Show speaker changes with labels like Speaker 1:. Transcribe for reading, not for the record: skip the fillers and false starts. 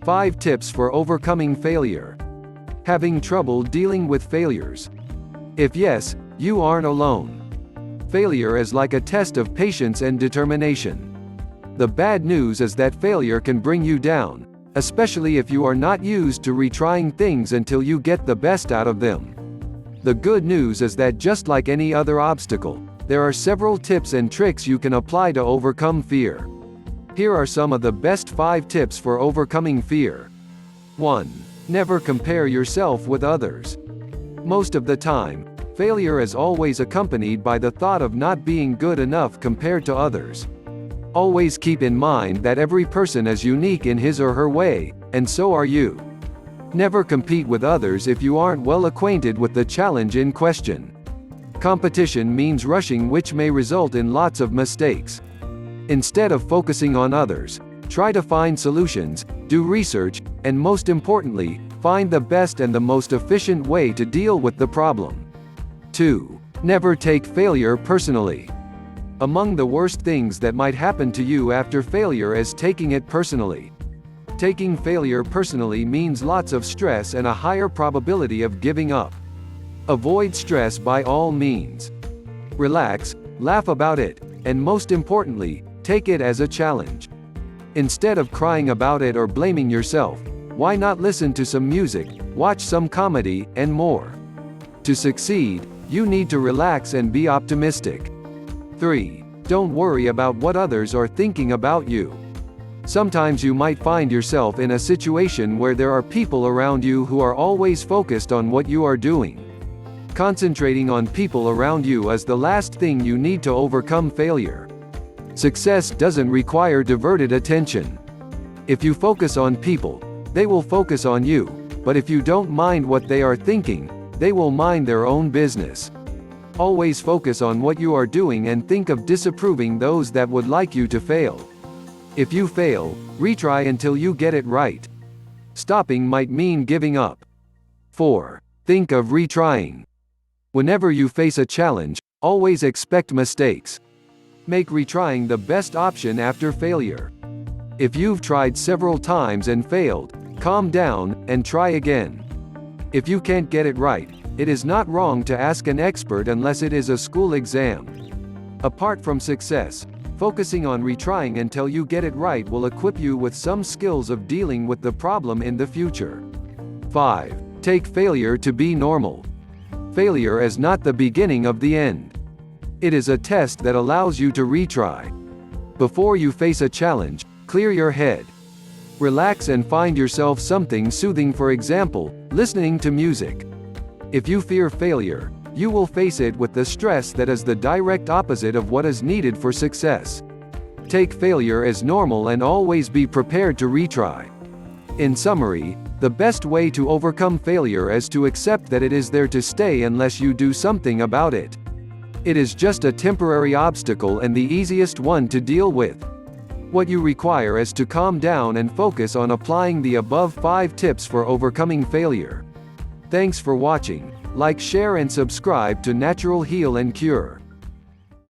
Speaker 1: 5 tips for overcoming failure. Having trouble dealing with failures? If yes, you aren't alone. Failure is like a test of patience and determination. The bad news is that failure can bring you down, especially if you are not used to retrying things until you get the best out of them. The good news is that just like any other obstacle, there are several tips and tricks you can apply to overcome fear. Here are some of the best 5 tips for overcoming fear. 1. Never compare yourself with others. Most of the time, failure is always accompanied by the thought of not being good enough compared to others. Always keep in mind that every person is unique in his or her way, and so are you. Never compete with others if you aren't well acquainted with the challenge in question. Competition means rushing, which may result in lots of mistakes. Instead of focusing on others, try to find solutions, do research, and most importantly, find the best and the most efficient way to deal with the problem. 2. Never take failure personally. Among the worst things that might happen to you after failure is taking it personally. Taking failure personally means lots of stress and a higher probability of giving up. Avoid stress by all means. Relax, laugh about it, and most importantly, take it as a challenge. Instead of crying about it or blaming yourself, why not listen to some music, watch some comedy, and more? To succeed, you need to relax and be optimistic. 3. Don't worry about what others are thinking about you. Sometimes you might find yourself in a situation where there are people around you who are always focused on what you are doing. Concentrating on people around you is the last thing you need to overcome failure. Success doesn't require diverted attention. If you focus on people, they will focus on you, but if you don't mind what they are thinking, they will mind their own business. Always focus on what you are doing and think of disapproving those that would like you to fail. If you fail, retry until you get it right. Stopping might mean giving up. 4. Think of retrying. Whenever you face a challenge, always expect mistakes. Make retrying the best option after failure. If you've tried several times and failed, calm down and try again. If you can't get it right, it is not wrong to ask an expert unless it is a school exam. Apart from success, focusing on retrying until you get it right will equip you with some skills of dealing with the problem in the future. 5. Take failure to be normal. Failure is not the beginning of the end. It is a test that allows you to retry. Before you face a challenge, clear your head. Relax and find yourself something soothing, for example, listening to music. If you fear failure, you will face it with the stress that is the direct opposite of what is needed for success. Take failure as normal and always be prepared to retry. In summary, the best way to overcome failure is to accept that it is there to stay unless you do something about it. It is just a temporary obstacle and the easiest one to deal with. What you require is to calm down and focus on applying the above 5 tips for overcoming failure. Thanks for watching. Like, share and subscribe to Natural Heal and Cure.